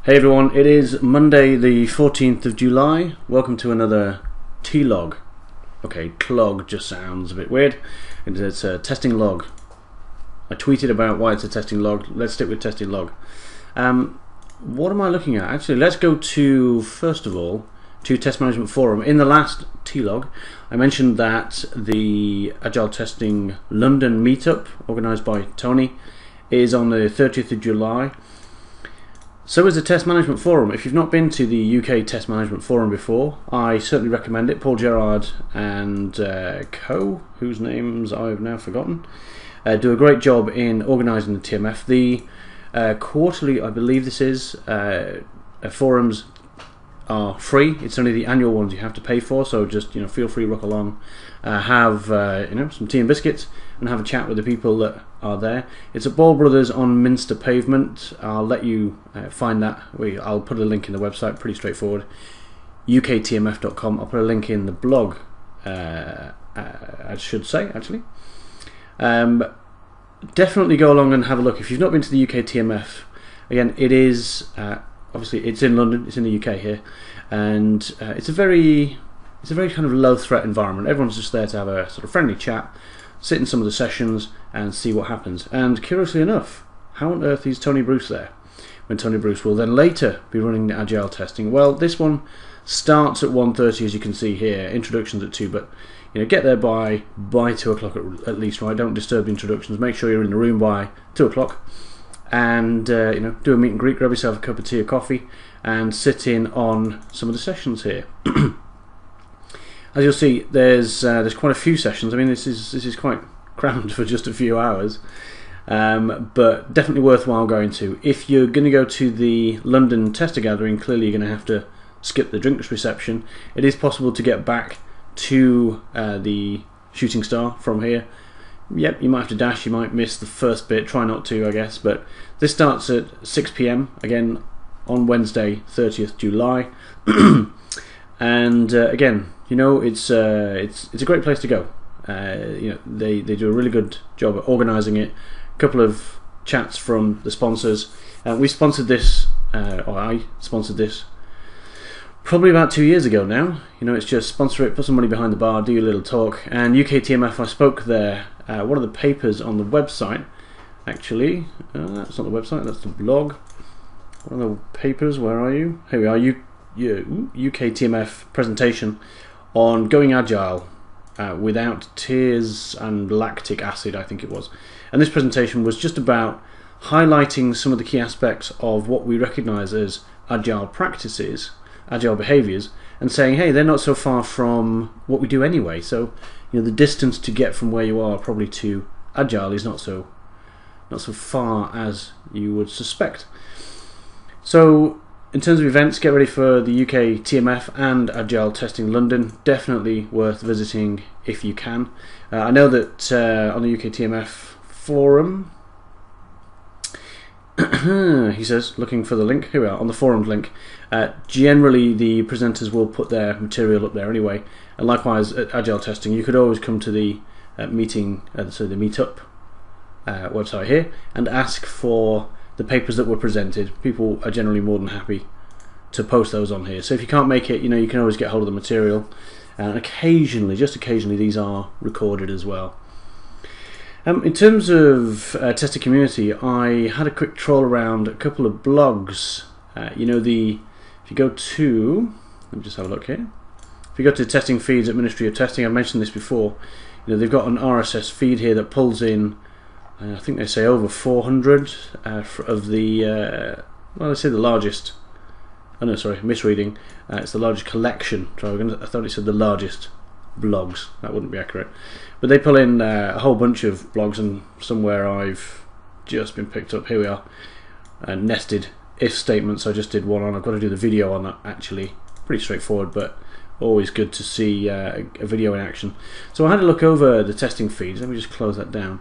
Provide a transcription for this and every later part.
Hey everyone, it is Monday the 14th of July. Welcome to another T-log. Okay, clog just sounds a bit weird. It's a testing log. I tweeted about why it's a testing log. Let's stick with testing log. What am I looking at? Actually, let's go to, first of all, to Test Management Forum. In the last T-log, I mentioned that the Agile Testing London meetup, organised by Tony, is on the 30th of July. So is the Test Management Forum. If you've not been to the UK Test Management Forum before, I certainly recommend it. Paul Gerard and co, whose names I've now forgotten, do a great job in organising the TMF. The quarterly, I believe this is, forums are free. It's only the annual ones you have to pay for, so just feel free to rock along, have some tea and biscuits and have a chat with the people that are there. It's at Ball Brothers on Minster Pavement. I'll let you find that. I'll put a link in the website, pretty straightforward, UKTMF.com. I'll put a link in the blog, I should say, actually. Definitely go along and have a look. If you've not been to the UKTMF, again, it is obviously it's in London, it's in the UK here, and it's a very kind of low threat environment. Everyone's just there to have a sort of friendly chat, sit in some of the sessions and see what happens. And curiously enough, how on earth is Tony Bruce there, when Tony Bruce will then later be running the Agile testing? Well, this one starts at 1:30, as you can see here, introductions at 2, but get there by 2 o'clock at least, right? Don't disturb the introductions. Make sure you're in the room by 2 o'clock, and do a meet and greet, grab yourself a cup of tea or coffee, and sit in on some of the sessions here. As you'll see, there's quite a few sessions. I mean, this is quite crammed for just a few hours, but definitely worthwhile going to. If you're going to go to the London Tester Gathering, clearly you're going to have to skip the drinks reception. It is possible to get back to the Shooting Star from here. Yep, you might have to dash, you might miss the first bit, try not to, I guess, but this starts at 6 PM, again, on Wednesday, 30th July, and again, it's a great place to go. They do a really good job at organising it. A couple of chats from the sponsors. We sponsored this, or I sponsored this, probably about 2 years ago now. It's just sponsor it, put some money behind the bar, do a little talk. And UKTMF, I spoke there. One of the papers on the website, actually, that's not the website, that's the blog. One of the papers, where are you? Here we are, UKTMF presentation on going agile without tears and lactic acid, I think it was. And this presentation was just about highlighting some of the key aspects of what we recognise as agile practices, agile behaviours, and saying, hey, they're not so far from what we do anyway. So the distance to get from where you are probably to agile is not so far as you would suspect. So in terms of events, get ready for the UK TMF and Agile Testing London. Definitely worth visiting if you can. I know that on the UK TMF forum, he says, looking for the link, here we are, on the forums link, generally the presenters will put their material up there anyway, and likewise at Agile Testing you could always come to the meeting, so the meetup website here, and ask for the papers that were presented. People are generally more than happy to post those on here, so if you can't make it, you can always get hold of the material, and occasionally, just occasionally, these are recorded as well. In terms of tester community, I had a quick troll around a couple of blogs. If you go to, let me just have a look here. If you go to testing feeds at Ministry of Testing, I've mentioned this before. They've got an RSS feed here that pulls in, I think they say over 400 of the, they say the largest. Oh no, sorry, misreading. It's the largest collection. I thought it said the largest blogs. That wouldn't be accurate. But they pull in a whole bunch of blogs, and somewhere I've just been picked up. Here we are. Nested if statements. I just did one on. I've got to do the video on that actually. Pretty straightforward, but always good to see a video in action. So I had a look over the testing feeds. Let me just close that down.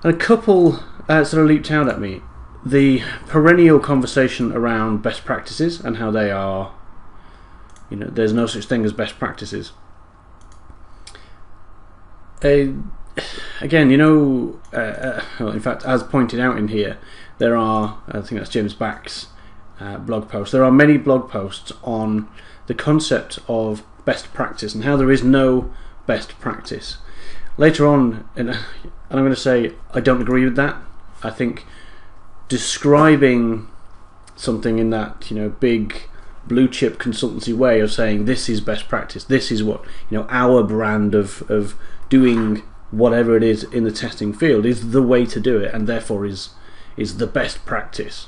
And a couple sort of leaped out at me. The perennial conversation around best practices and how they are, there's no such thing as best practices. Again, well, in fact, as pointed out in here, there are, I think that's James Back's blog post. There are many blog posts on the concept of best practice and how there is no best practice. Later on, and I'm going to say I don't agree with that. I think describing something in that big blue chip consultancy way of saying this is best practice, this is what our brand of doing whatever it is in the testing field is the way to do it, and therefore is the best practice.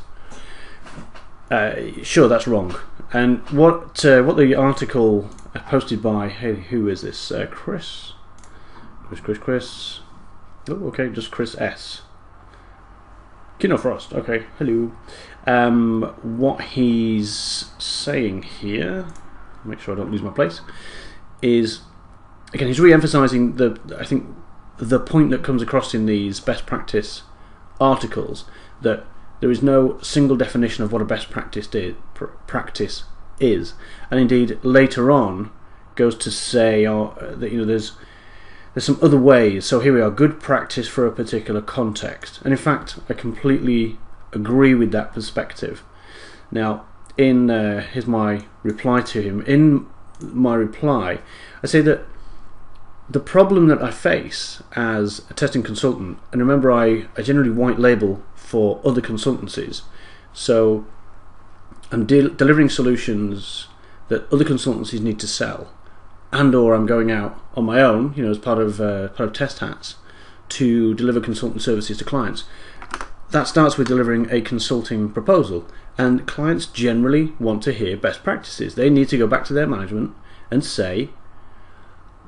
Sure, that's wrong. And what the article posted by, hey, who is this? Chris. Oh, okay, just Chris S. Kino Frost. Okay, hello. What he's saying here, make sure I don't lose my place, is again he's re-emphasising I think the point that comes across in these best practice articles, that there is no single definition of what a best practice is, and indeed later on goes to say that there's some other ways. So here we are, good practice for a particular context, and in fact I completely agree with that perspective. Now here's my reply to him. In my reply I say that the problem that I face as a testing consultant, and remember I generally white label for other consultancies, so I'm delivering solutions that other consultancies need to sell, and or I'm going out on my own, as part of Test Hats, to deliver consultant services to clients. That starts with delivering a consulting proposal, and clients generally want to hear best practices. They need to go back to their management and say,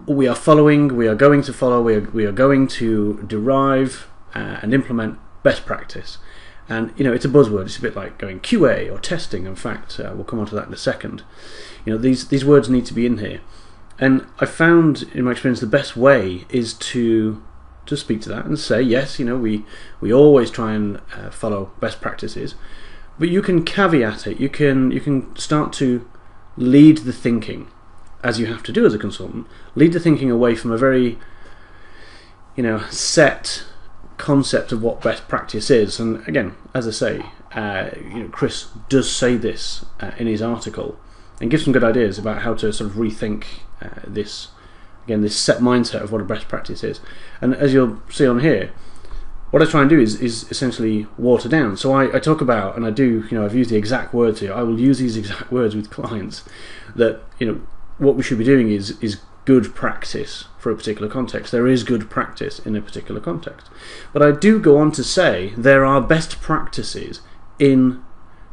we are going to follow, we are going to derive and implement best practice. And it's a buzzword. It's a bit like going QA or testing. In fact, we'll come on to that in a second. These words need to be in here. And I found, in my experience, the best way is to speak to that and say, yes, we always try and follow best practices, but you can caveat it. You can start to lead the thinking, as you have to do as a consultant. Lead the thinking away from a very set concept of what best practice is. And again, as I say, Chris does say this in his article, and gives some good ideas about how to sort of rethink this set mindset of what a best practice is. And as you'll see on here, what I try and do is essentially water down. So I talk about, and I do, I've used the exact words here, I will use these exact words with clients, that what we should be doing is good practice for a particular context. There is good practice in a particular context. But I do go on to say there are best practices in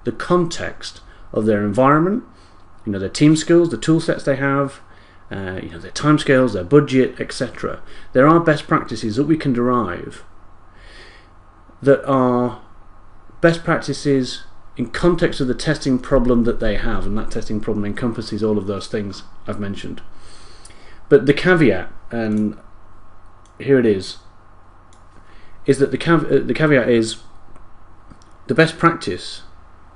the context of their environment, their team skills, the tool sets they have, their timescales, their budget, etc. There are best practices that we can derive that are best practices in context of the testing problem that they have, and that testing problem encompasses all of those things I've mentioned. But the caveat, and here it is that the caveat is the best practice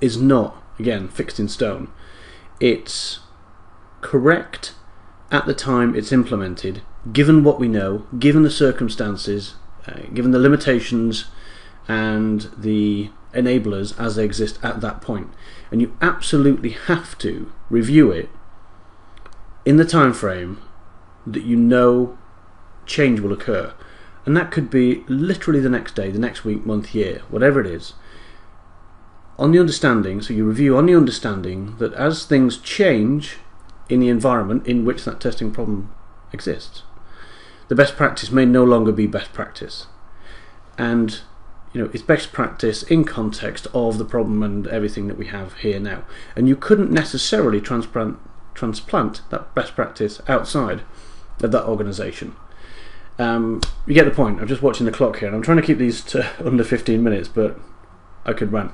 is not, again, fixed in stone. It's correct at the time it's implemented, given what we know, given the circumstances, given the limitations and the enablers as they exist at that point. And you absolutely have to review it in the time frame that change will occur. And that could be literally the next day, the next week, month, year, whatever it is. On the understanding, so you review on the understanding that as things change in the environment in which that testing problem exists, the best practice may no longer be best practice. And it's best practice in context of the problem and everything that we have here now. And you couldn't necessarily transplant that best practice outside of that organisation. You get the point. I'm just watching the clock here, and I'm trying to keep these to under 15 minutes, but I could rant.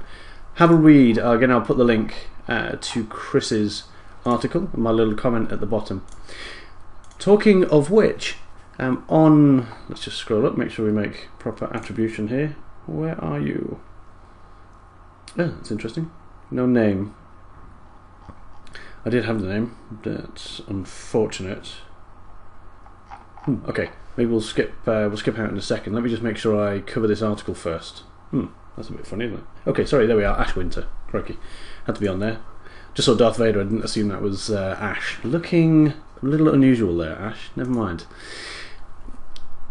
Have a read. Again, I'll put the link to Chris's article and my little comment at the bottom. Talking of which, let's just scroll up, make sure we make proper attribution here. Where are you? Oh, that's interesting. No name. I did have the name. That's unfortunate. Okay, maybe we'll skip out in a second. Let me just make sure I cover this article first. That's a bit funny, isn't it? Okay, sorry, there we are. Ash Winter. Crikey. Had to be on there. Just saw Darth Vader, I didn't assume that was Ash. Looking a little unusual there, Ash. Never mind.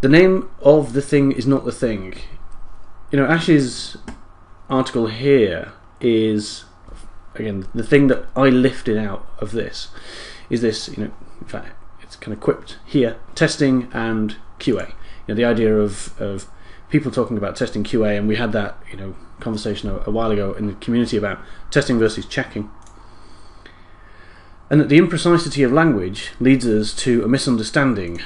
The name of the thing is not the thing. You know, Ash's article here is, again, the thing that I lifted out of this is this, you know, in fact, it's kind of quipped here, testing and QA. You know, the idea of people talking about testing QA, and we had that, you know, conversation a while ago in the community about testing versus checking. And that the imprecisity of language leads us to a misunderstanding,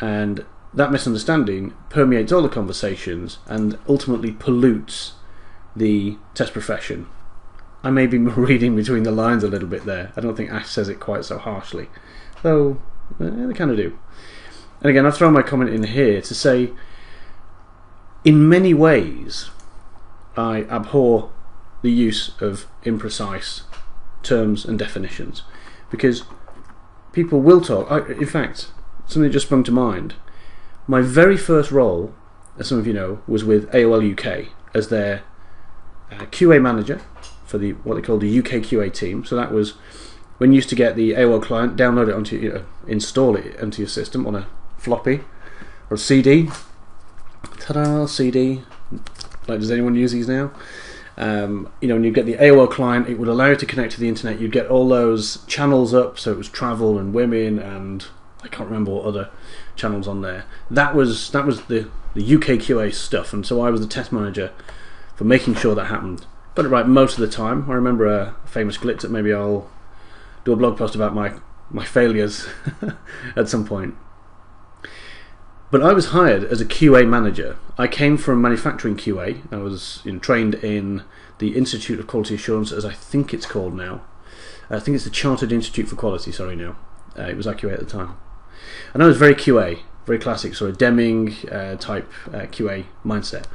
and that misunderstanding permeates all the conversations and ultimately pollutes the test profession. I may be reading between the lines a little bit there. I don't think Ash says it quite so harshly, though they kind of do. And again, I've thrown my comment in here to say, in many ways, I abhor the use of imprecise terms and definitions, because people will talk. In fact, something just sprung to mind. My very first role, as some of you know, was with AOL UK as their QA manager for what they called the UK QA team. So that was when you used to get the AOL client, download it onto, install it into your system on a floppy or a CD. Ta-da, CD. Like, does anyone use these now? When you get the AOL client, it would allow you to connect to the internet. You'd get all those channels up, so it was travel and women and I can't remember what other channels on there. That was the UK QA stuff, and so I was the test manager for making sure that happened. Got it right most of the time. I remember a famous glitch that maybe I'll do a blog post about my failures at some point. But I was hired as a QA manager. I came from manufacturing QA. I was trained in the Institute of Quality Assurance, as I think it's called now. I think it's the Chartered Institute for Quality, sorry now. It was IQA at the time. And I was very QA, very classic sort of Deming type QA mindset.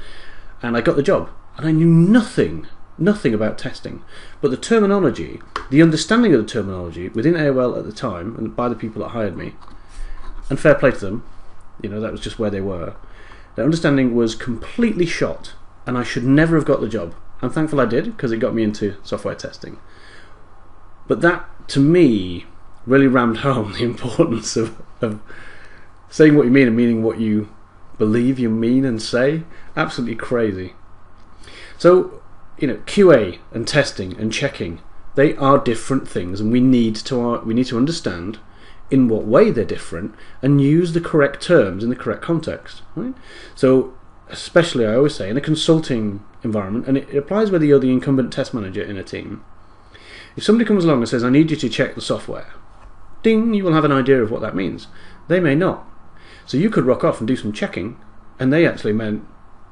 And I got the job. And I knew nothing about testing. But the terminology, the understanding of the terminology within AOL at the time, and by the people that hired me, and fair play to them, that was just where they were. Their understanding was completely shot, and I should never have got the job. I'm thankful I did, because it got me into software testing. But that, to me, really rammed home the importance of saying what you mean and meaning what you believe you mean and say. Absolutely crazy. So, QA and testing and checking, they are different things, and we need to understand in what way they're different and use the correct terms in the correct context. Right? So, especially, I always say, in a consulting environment, and it applies whether you're the incumbent test manager in a team, if somebody comes along and says, I need you to check the software, ding, you will have an idea of what that means. They may not. So you could rock off and do some checking, and they actually meant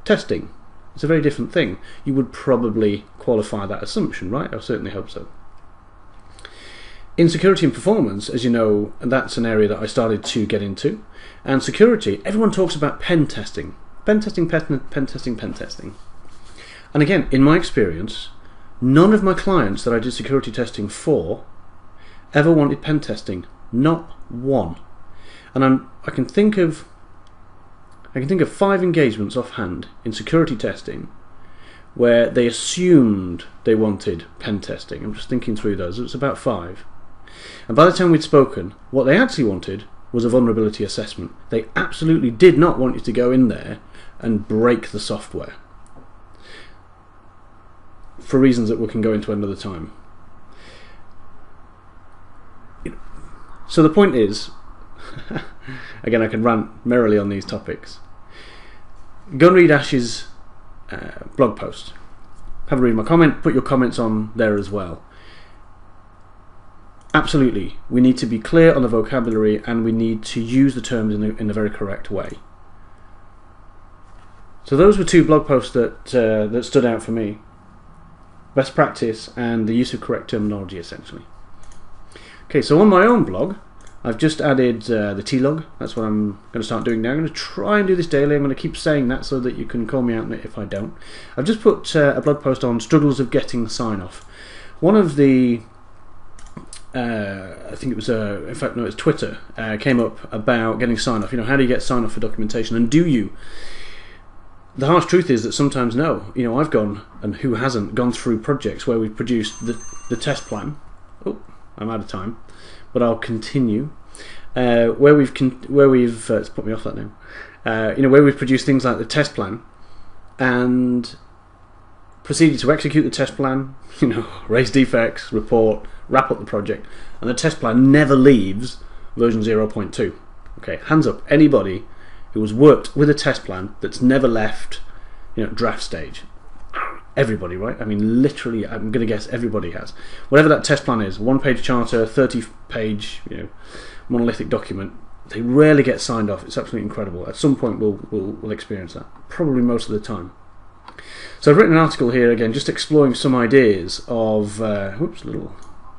testing. It's a very different thing. You would probably qualify that assumption, right? I certainly hope so. In security and performance, as you know, that's an area that I started to get into. And security, everyone talks about pen testing. Pen testing, pen testing, pen testing. And again, in my experience, none of my clients that I did security testing for ever wanted pen testing. Not one. And I can think of 5 engagements offhand in security testing where they assumed they wanted pen testing. I'm just thinking through those. It was about 5. And by the time we'd spoken, what they actually wanted was a vulnerability assessment. They absolutely did not want you to go in there and break the software, for reasons that we can go into another time. So the point is, again, I can rant merrily on these topics. Go and read Ash's blog post. Have a read my comment, put your comments on there as well. Absolutely, we need to be clear on the vocabulary, and we need to use the terms in a very correct way. So those were 2 blog posts that stood out for me. Best practice and the use of correct terminology, essentially. Okay, so on my own blog, I've just added the T-log. That's what I'm going to start doing now. I'm going to try and do this daily. I'm going to keep saying that so that you can call me out on it if I don't. I've just put a blog post on struggles of getting sign-off. One of the I think it was in fact no, it's Twitter came up about getting sign-off. How do you get sign-off for documentation, and do you? the harsh truth is that sometimes no. You know, I've gone, and who hasn't, gone through projects where we've produced the test plan. Oh, I'm out of time, but I'll continue. Where we've it's put me off that now. You know, where we've produced things like the test plan, and proceeded to execute the test plan. You know, raise defects, report, wrap up the project, and the test plan never leaves version 0.2. Okay, hands up, anybody who has worked with a test plan that's never left, you know, draft stage. Everybody, right? I mean, literally, I'm going to guess everybody has. Whatever that test plan is, 1-page charter, 30-page, you know, monolithic document, they rarely get signed off. It's absolutely incredible. At some point, we'll experience that. Probably most of the time. So I've written an article here again, just exploring some ideas of. Whoops, little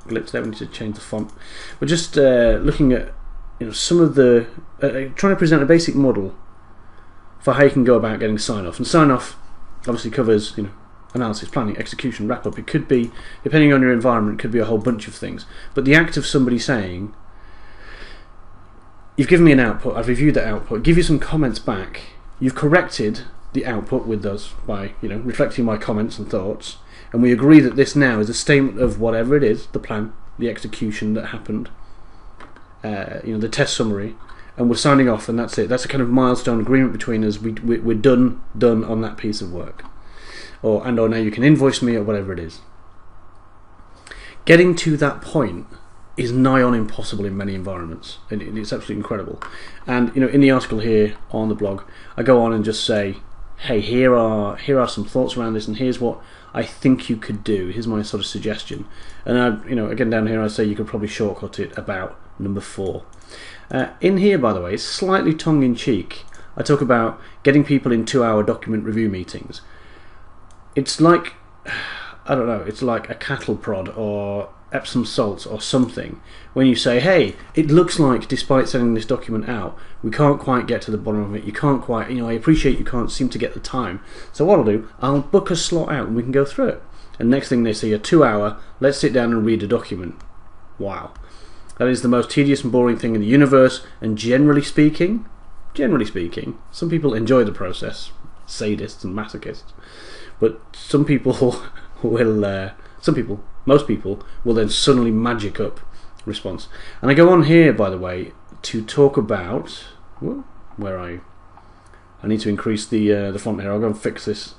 glitch there. We need to change the font. We're just looking at, you know, some of the trying to present a basic model for how you can go about getting sign off. And sign off obviously covers, you know, analysis, planning, execution, wrap up. It could be, depending on your environment, it could be a whole bunch of things. But the act of somebody saying, "You've given me an output. I've reviewed that output. Give you some comments back. You've corrected the output with us by, you know, reflecting my comments and thoughts, and we agree that this now is a statement of whatever it is, the plan, the execution that happened, you know, the test summary, and we're signing off, and that's it. That's a kind of milestone agreement between us. We're done on that piece of work, or now you can invoice me, or whatever it is." Getting to that point is nigh on impossible in many environments, and it's absolutely incredible. And, you know, in the article here on the blog, I go on and just say, hey, here are some thoughts around this, and here's what I think you could do. Here's my sort of suggestion. And I, you know, again down here I say you could probably shortcut it about number 4. In here, by the way, slightly tongue-in-cheek, I talk about getting people in 2-hour document review meetings. It's like, I don't know, it's like a cattle prod or Epsom salts or something, when you say, hey, it looks like despite sending this document out, we can't quite get to the bottom of it. You can't quite, you know, I appreciate you can't seem to get the time. So what I'll do, I'll book a slot out and we can go through it. And next thing they say, a 2-hour, let's sit down and read a document. Wow. That is the most tedious and boring thing in the universe, and generally speaking, some people enjoy the process, sadists and masochists, but some people will, most people will then suddenly magic up response. And I go on here, by the way, to talk about where I need to increase the font here. I'll go and fix this.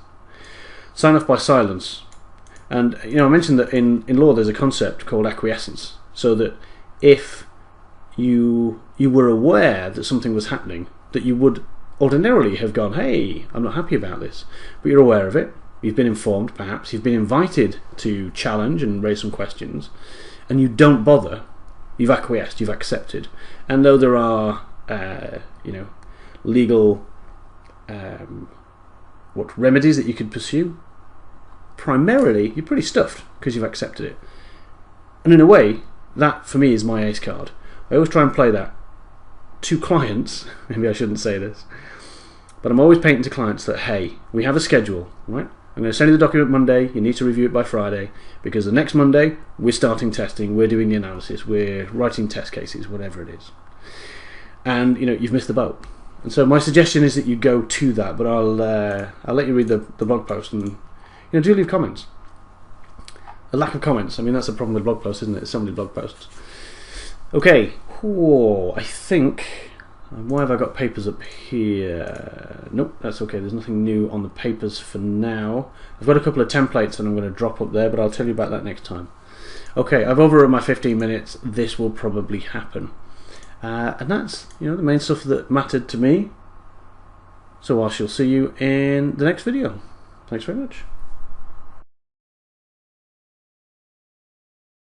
Sign off by silence. And, you know, I mentioned that in law there's a concept called acquiescence, so that if you were aware that something was happening, that you would ordinarily have gone, hey, I'm not happy about this, but you're aware of it. You've been informed, perhaps. You've been invited to challenge and raise some questions, and you don't bother. You've acquiesced. You've accepted. And though there are, you know, legal remedies that you could pursue, primarily you're pretty stuffed because you've accepted it. And in a way, that for me is my ace card. I always try and play that to clients. Maybe I shouldn't say this, but I'm always painting to clients that, hey, we have a schedule, right? I'm going to send you the document Monday, you need to review it by Friday, because the next Monday we're starting testing, we're doing the analysis, we're writing test cases, whatever it is. And, you know, you've missed the boat. And so my suggestion is that you go to that, but I'll let you read the blog post, and, you know, do leave comments. A lack of comments, I mean, that's the problem with blog posts, isn't it? There's so many blog posts. Okay, I think... Why have I got papers up here? Nope, that's okay. There's nothing new on the papers for now. I've got a couple of templates and I'm going to drop up there, but I'll tell you about that next time. Okay, I've overrun my 15 minutes. This will probably happen. And that's, you know, the main stuff that mattered to me. So I shall see you in the next video. Thanks very much.